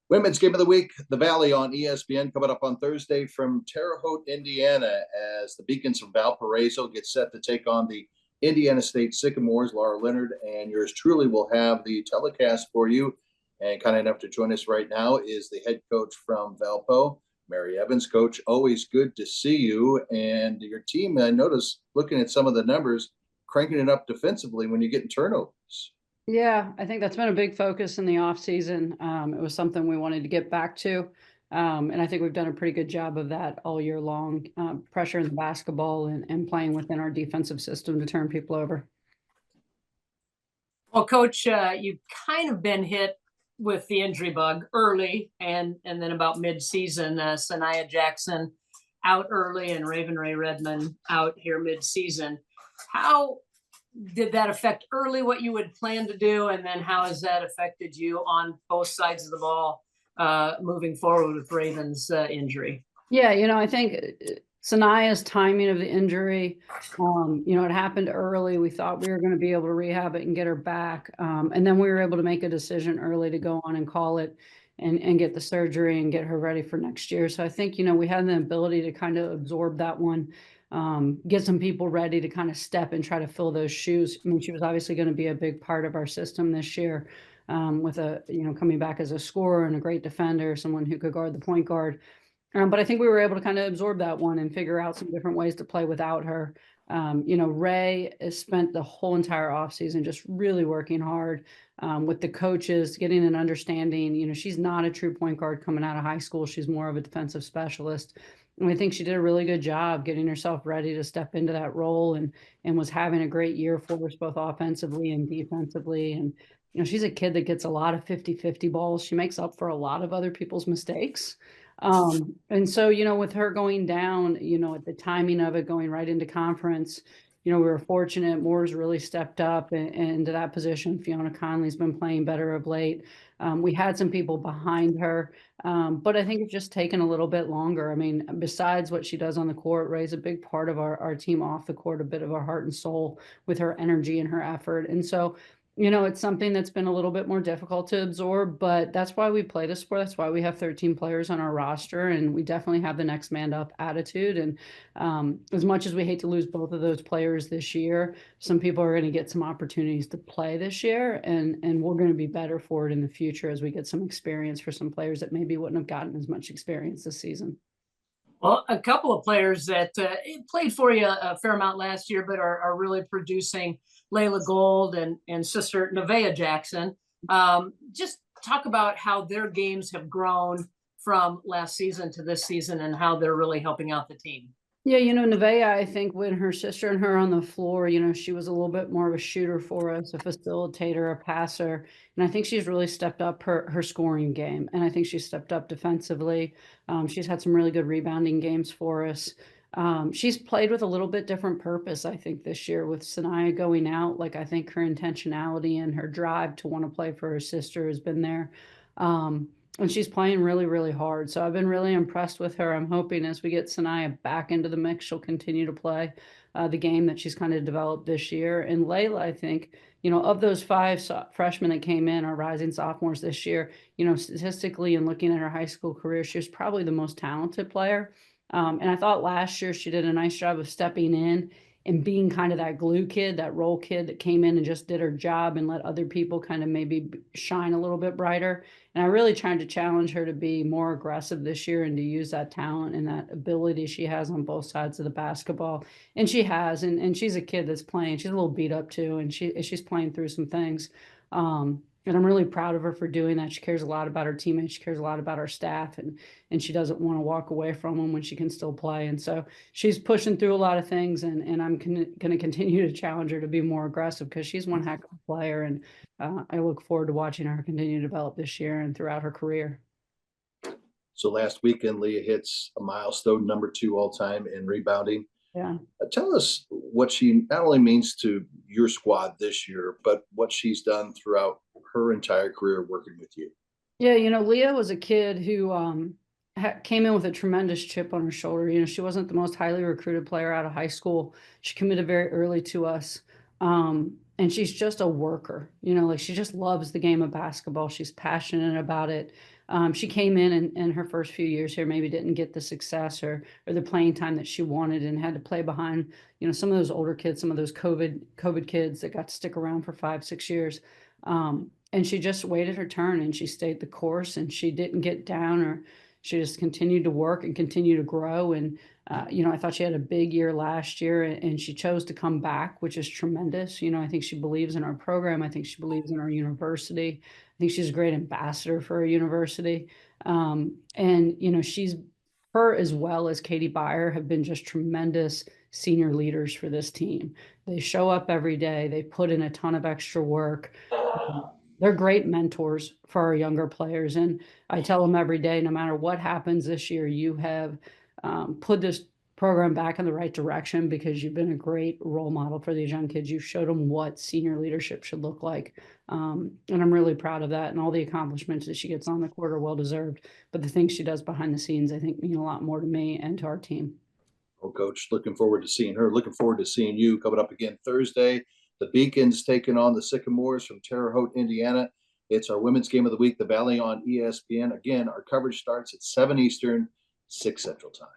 Women's Game of the Week, the Valley on ESPN, coming up on Thursday from Terre Haute, Indiana, as the Beacons from Valparaiso get set to take on the Indiana State Sycamores. Laura Leonard and yours truly will have the telecast for you. And kind enough to join us right now is the head coach from Valpo, Mary Evans. Coach, always good to see you. And your team, I noticed, looking at some of the numbers, cranking it up defensively when you're getting turnovers. Yeah, I think that's been a big focus in the off season. It was something we wanted to get back to. And I think we've done a pretty good job of that all year long, pressure in the basketball and playing within our defensive system to turn people over. Well, Coach, you've kind of been hit with the injury bug early and then about mid-season. Sanaya Jackson out early and Raven Ray Redmond out here mid-season. How did that affect early what you would plan to do? And then how has that affected you on both sides of the ball moving forward with Raven's injury? Yeah, I think Sanaya's timing of the injury, it happened early. We thought we were going to be able to rehab it and get her back. And then we were able to make a decision early to go on and call it and get the surgery and get her ready for next year. So I think, we had the ability to kind of absorb that one. Get some people ready to kind of step and try to fill those shoes. I mean, she was obviously going to be a big part of our system this year, with coming back as a scorer and a great defender, someone who could guard the point guard. But I think we were able to kind of absorb that one and figure out some different ways to play without her. Ray has spent the whole entire offseason just really working hard with the coaches, getting an understanding. She's not a true point guard coming out of high school. She's more of a defensive specialist. And I think she did a really good job getting herself ready to step into that role and was having a great year for us, both offensively and defensively. And, she's a kid that gets a lot of 50-50 balls. She makes up for a lot of other people's mistakes. And so, with her going down, at the timing of it going right into conference, we were fortunate. Moore's really stepped up into that position. Fiona Conley's been playing better of late. We had some people behind her, but I think it's just taken a little bit longer. I mean, besides what she does on the court, Ray's a big part of our team off the court, a bit of our heart and soul with her energy and her effort. And so, it's something that's been a little bit more difficult to absorb, but that's why we play this sport. That's why we have 13 players on our roster, and we definitely have the next man up attitude. And as much as we hate to lose both of those players this year, some people are going to get some opportunities to play this year, and we're going to be better for it in the future as we get some experience for some players that maybe wouldn't have gotten as much experience this season. Well, a couple of players that played for you a fair amount last year, but are really producing, Layla Gold and sister Nevaeh Jackson. Just talk about how their games have grown from last season to this season and how they're really helping out the team. Yeah, Nevaeh, I think when her sister and her on the floor, she was a little bit more of a shooter for us, a facilitator, a passer. And I think she's really stepped up her scoring game. And I think she's stepped up defensively. She's had some really good rebounding games for us. She's played with a little bit different purpose, I think, this year with Sanaya going out. Like, I think her intentionality and her drive to want to play for her sister has been there. And she's playing really, really hard. So I've been really impressed with her. I'm hoping as we get Sanaya back into the mix, she'll continue to play the game that she's kind of developed this year. And Layla, I think, of those 5 freshmen that came in, our rising sophomores this year, statistically and looking at her high school career, she was probably the most talented player. And I thought last year she did a nice job of stepping in and being kind of that glue kid, that role kid that came in and just did her job and let other people kind of maybe shine a little bit brighter. And I really tried to challenge her to be more aggressive this year and to use that talent and that ability she has on both sides of the basketball. And she has, and she's a kid that's playing. She's a little beat up too, and she's playing through some things. And I'm really proud of her for doing that. She cares a lot about her teammates. She cares a lot about our staff, and she doesn't want to walk away from them when she can still play. And so she's pushing through a lot of things, and I'm going to continue to challenge her to be more aggressive because she's one heck of a player. And I look forward to watching her continue to develop this year and throughout her career. So last weekend, Leah hits a milestone, number 2 all time in rebounding. Yeah. Tell us what she not only means to your squad this year, but what she's done throughout her entire career working with you. Yeah, Leah was a kid who came in with a tremendous chip on her shoulder. She wasn't the most highly recruited player out of high school. She committed very early to us. And she's just a worker, like she just loves the game of basketball. She's passionate about it. She came in her first few years here, maybe didn't get the success or the playing time that she wanted, and had to play behind, some of those older kids, some of those COVID kids that got to stick around for 5-6 years. And she just waited her turn, and she stayed the course, and she didn't get down, or she just continued to work and continue to grow. And I thought she had a big year last year, and she chose to come back, which is tremendous. I think she believes in our program. I think she believes in our university. I think she's a great ambassador for our university. And she's her, as well as Katie Byer, have been just tremendous senior leaders for this team. They show up every day. They put in a ton of extra work. They're great mentors for our younger players. And I tell them every day, no matter what happens this year, you have put this program back in the right direction, because you've been a great role model for these young kids. You showed them what senior leadership should look like. And I'm really proud of that. And all the accomplishments that she gets on the court are well deserved. But the things she does behind the scenes, I think, mean a lot more to me and to our team. Well, Coach, looking forward to seeing her. Looking forward to seeing you coming up again Thursday. The Beacons taking on the Sycamores from Terre Haute, Indiana. It's our women's game of the week, the Valley on ESPN. Again, our coverage starts at 7 Eastern, 6 Central Time.